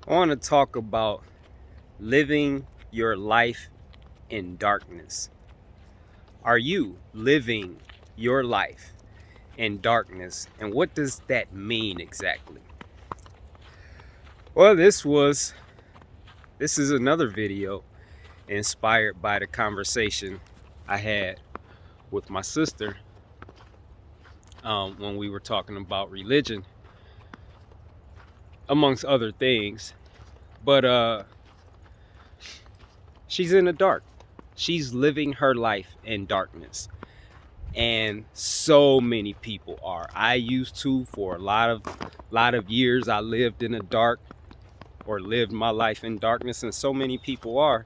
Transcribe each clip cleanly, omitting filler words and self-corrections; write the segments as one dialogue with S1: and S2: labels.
S1: I want to talk about living your life in darkness. Are you living your life in darkness? And what does that mean exactly? Well, this is another video inspired by the conversation I had with my sister when we were talking about religion, amongst other things. But she's in the dark. She's living her life in darkness. And so many people are. I used to for a lot of years. I lived in the dark, or lived my life in darkness, and so many people are.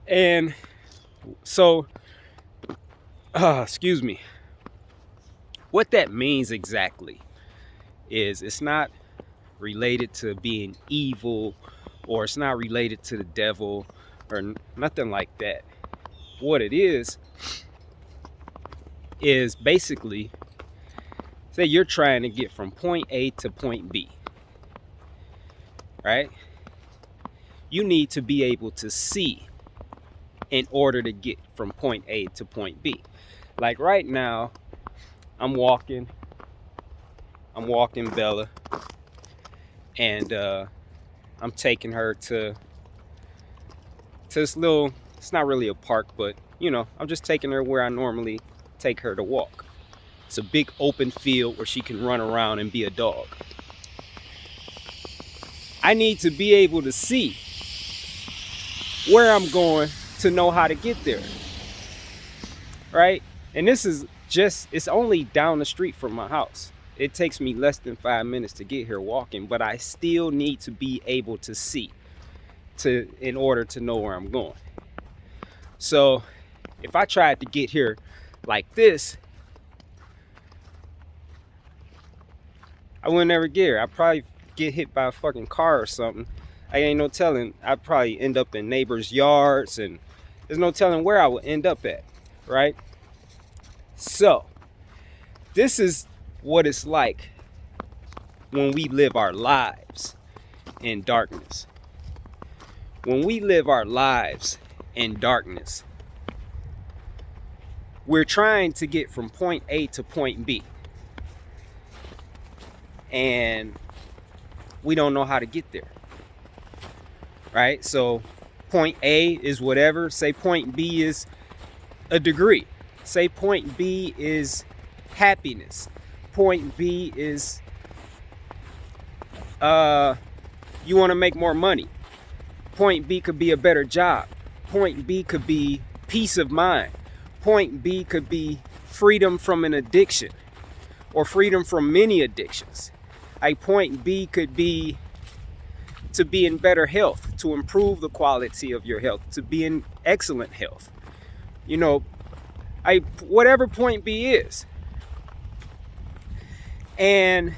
S1: And so excuse me, what that means exactly is it's not related to being evil, or it's not related to the devil, or nothing like that. What it is basically, say you're trying to get from point A to point B, right? You need to be able to see in order to get from point A to point B. Like right now, I'm walking Bella, and I'm taking her to this little, it's not really a park, but I'm just taking her where I normally take her to walk. It's a big open field where she can run around and be a dog. I need to be able to see where I'm going to know how to get there, right? And this is it's only down the street from my house. It takes me less than 5 minutes to get here walking, but I still need to be able to see in order to know where I'm going. So if I tried to get here like this, I would never get here. I'd probably get hit by a fucking car or something. I ain't no telling. I'd probably end up in neighbors' yards, and there's no telling where I would end up at, right? So this is what it's like when we live our lives in darkness. When we live our lives in darkness, we're trying to get from point A to point B, and we don't know how to get there, right? So point A is whatever. Say point B is a degree. Say point B is happiness. Point B is you want to make more money. Point B could be a better job. Point B could be peace of mind. Point B could be freedom from an addiction, or freedom from many addictions. A point B could be to be in better health, to improve the quality of your health, to be in excellent health. Whatever point B is. And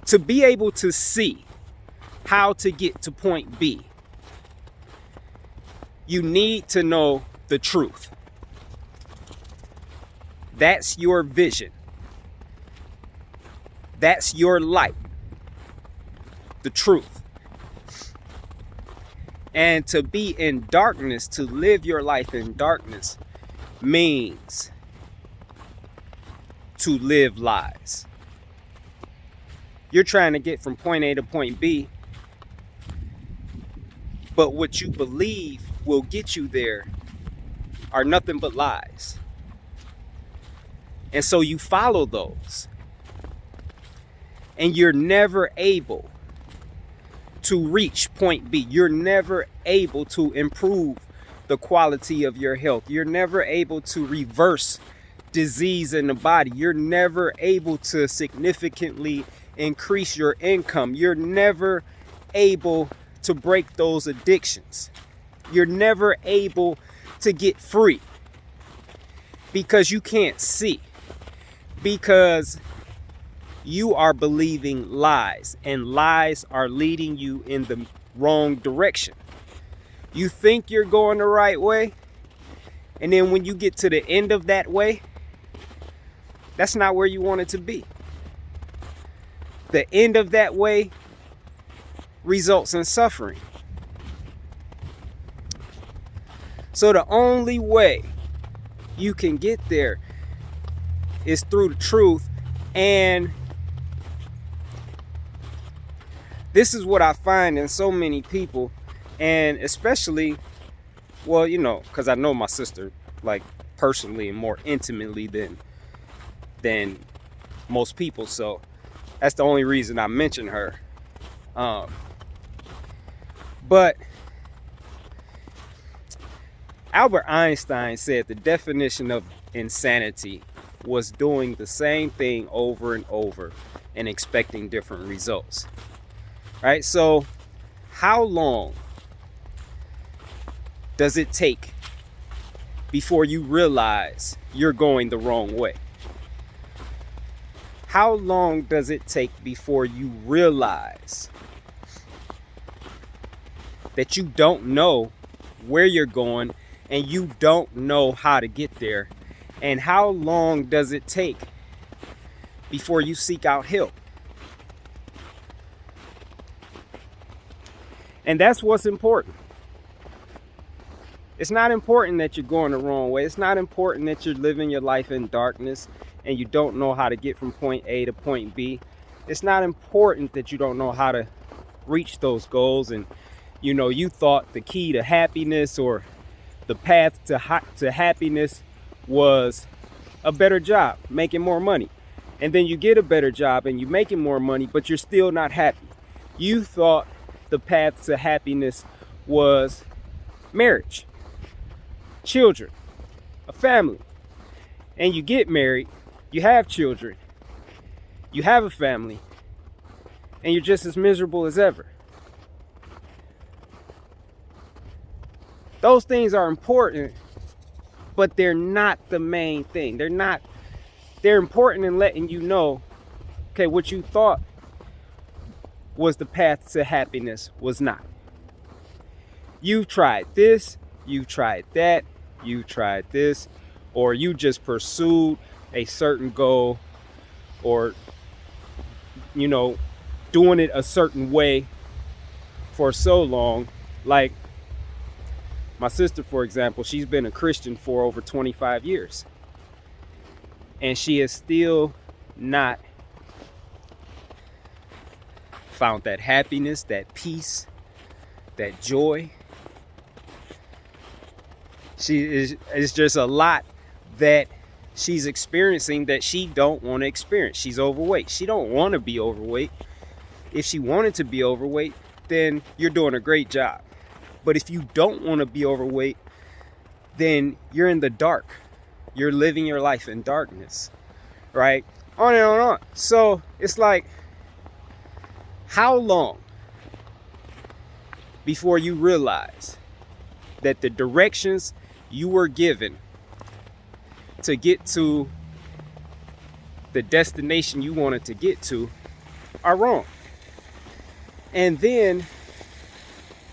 S1: to be able to see how to get to point B, you need to know the truth. That's your vision. That's your light. The truth. And to be in darkness, to live your life in darkness, means to live lies. You're trying to get from point A to point B, but what you believe will get you there are nothing but lies. And so you follow those, and you're never able to reach point B. You're never able to improve the quality of your health. You're never able to reverse disease in the body. You're never able to significantly increase your income. You're never able to break those addictions. You're never able to get free, because you can't see, because you are believing lies, and lies are leading you in the wrong direction. You think you're going the right way, and then when you get to the end of that way, that's not where you want it to be. the end of that way results in suffering. So the only way you can get there is through the truth. And this is what I find in so many people, and especially, well, you know, because I know my sister like personally and more intimately than most people, so that's the only reason I mention her. But Albert Einstein said the definition of insanity was doing the same thing over and over and expecting different results. Right? So how long does it take before you realize you're going the wrong way? How long does it take before you realize that you don't know where you're going and you don't know how to get there? And how long does it take before you seek out help? And that's what's important. It's not important that you're going the wrong way. It's not important that you're living your life in darkness and you don't know how to get from point A to point B. It's not important that you don't know how to reach those goals, and you know, you thought the key to happiness or the path to happiness was a better job, making more money. And then you get a better job and you're making more money, but you're still not happy. You thought the path to happiness was marriage, children, a family. And you get married, you have children, you have a family, and you're just as miserable as ever. Those things are important, but they're not the main thing. They're important in letting you know, okay, what you thought was the path to happiness was not. You've tried this, you tried that, you tried this, or you just pursued a certain goal, or, you know, doing it a certain way for so long. Like my sister, for example, she's been a Christian for over 25 years. And she has still not found that happiness, that peace, that joy. It's just a lot that she's experiencing that she don't want to experience. She's overweight. She don't want to be overweight. If she wanted to be overweight, then you're doing a great job. But if you don't want to be overweight, then you're in the dark. You're living your life in darkness, right? On and on and on. So it's like, how long before you realize that the directions you were given to get to the destination you wanted to get to are wrong? And then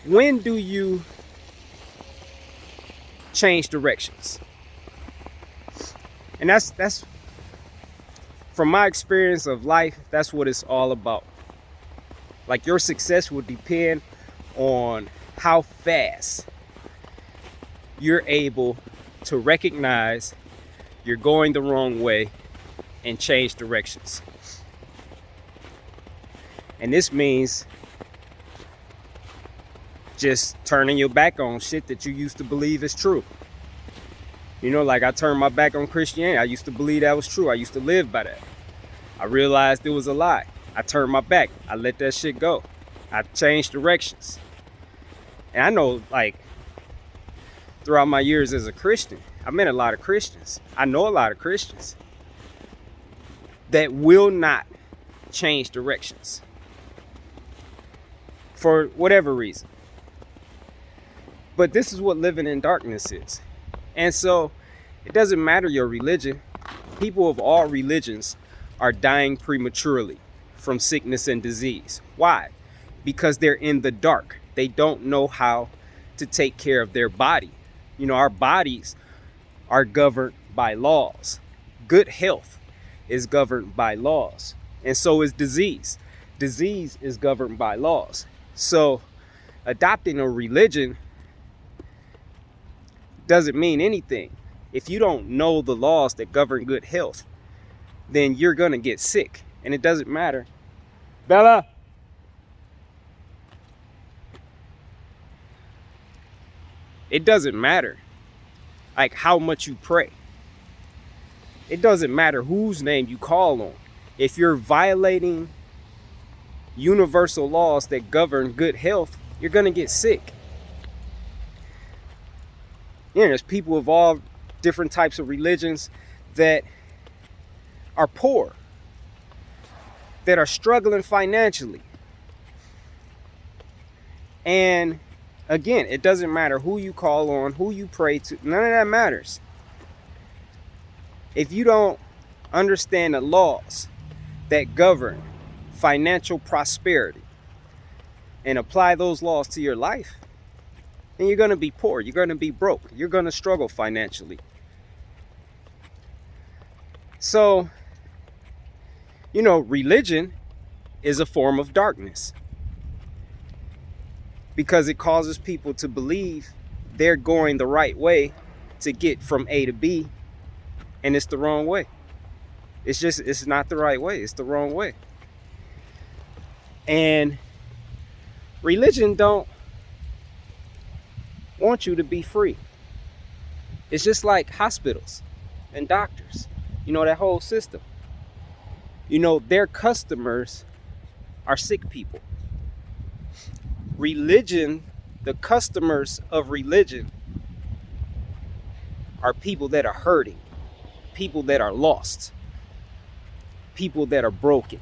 S1: when do you change directions? And that's from my experience of life, that's what it's all about. Like, your success will depend on how fast you're able to recognize you're going the wrong way and change directions. And this means just turning your back on shit that you used to believe is true. You know, like I turned my back on Christianity. I used to believe that was true. I used to live by that. I realized it was a lie. I turned my back. I let that shit go. I changed directions. And I know, like, throughout my years as a Christian, I met a lot of Christians. I know a lot of Christians that will not change directions for whatever reason. But this is what living in darkness is. And so it doesn't matter your religion. People of all religions are dying prematurely from sickness and disease. Why? Because they're in the dark. They don't know how to take care of their body. You know, our bodies are governed by laws. Good health is governed by laws. And so is disease. Disease is governed by laws. So adopting a religion doesn't mean anything. If you don't know the laws that govern good health, then you're going to get sick. And it doesn't matter. Bella! It doesn't matter like how much you pray. It doesn't matter whose name you call on. If you're violating universal laws that govern good health, you're going to get sick. There's people of all different types of religions that are poor, that are struggling financially. And again, it doesn't matter who you call on, who you pray to. None of that matters. If you don't understand the laws that govern financial prosperity and apply those laws to your life, then you're going to be poor. You're going to be broke. You're going to struggle financially. So, religion is a form of darkness because it causes people to believe they're going the right way to get from A to B, and it's the wrong way. It's not the right way. It's the wrong way. And religion don't want you to be free. It's just like hospitals and doctors. That whole system. Their customers are sick people. Religion, the customers of religion are people that are hurting, people that are lost, people that are broken,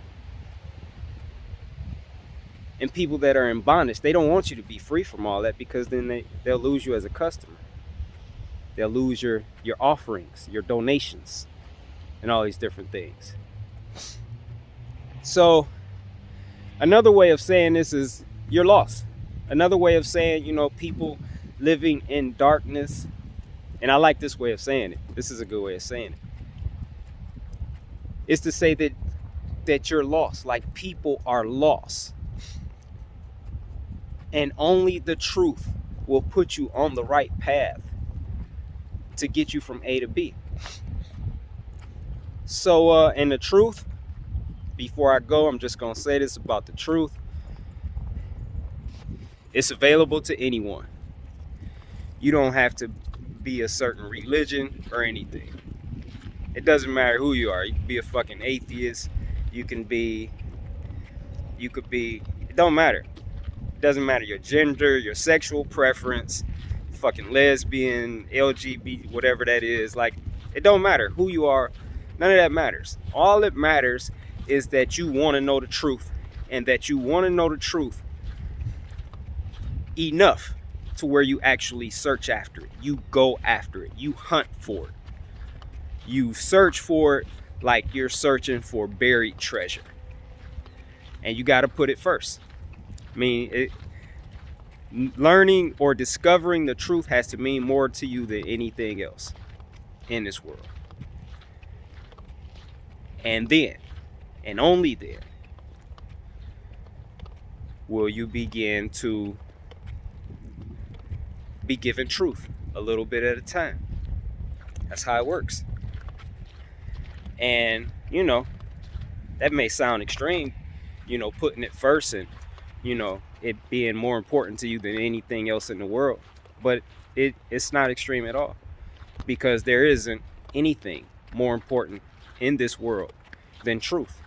S1: and people that are in bondage. They don't want you to be free from all that, because then they'll lose you as a customer. They'll lose your offerings, your donations, and all these different things. So another way of saying this is you're lost. Another way of saying, people living in darkness, and I like this way of saying it. This is a good way of saying it. It's to say that you're lost, like people are lost. And only the truth will put you on the right path to get you from A to B. So, and the truth, before I go, I'm just going to say this about the truth. It's available to anyone. You don't have to be a certain religion or anything. It doesn't matter who you are. You can be a fucking atheist. You could be, it don't matter. It doesn't matter your gender, your sexual preference, fucking lesbian, LGBT, whatever that is. Like, it don't matter who you are. None of that matters. All that matters is that you want to know the truth, and that you want to know the truth enough to where you actually search after it. You go after it. You hunt for it. You search for it like you're searching for buried treasure. And you got to put it first. I mean, learning or discovering the truth has to mean more to you than anything else in this world. And then, and only then, will you begin to be given truth a little bit at a time. That's how it works. And, that may sound extreme, putting it first and, it being more important to you than anything else in the world. But it's not extreme at all, because there isn't anything more important in this world than truth.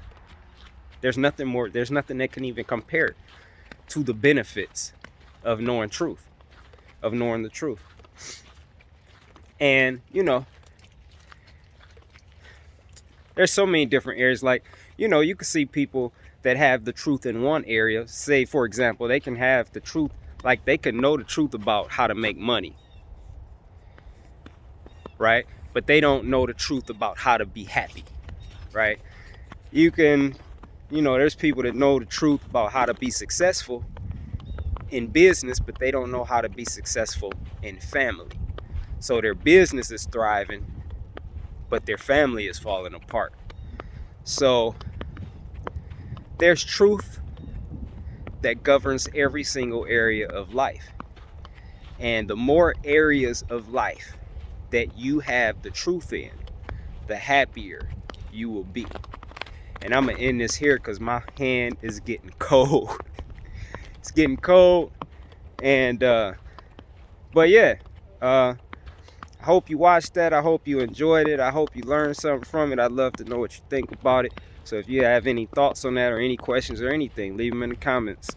S1: There's nothing that can even compare to the benefits of knowing truth, of knowing the truth. And, there's so many different areas. Like, you can see people that have the truth in one area. Say, for example, they can have the truth, like they can know the truth about how to make money, right? But they don't know the truth about how to be happy, right? You can, there's people that know the truth about how to be successful in business, but they don't know how to be successful in family. So their business is thriving, but their family is falling apart. So There's truth that governs every single area of life. And the more areas of life that you have the truth in, the happier you will be. And I'm gonna end this here because my hand is getting cold. It's getting cold. And but yeah, I hope you watched that. I hope you enjoyed it. I hope you learned something from it. I'd love to know what you think about it. So if you have any thoughts on that or any questions or anything, leave them in the comments.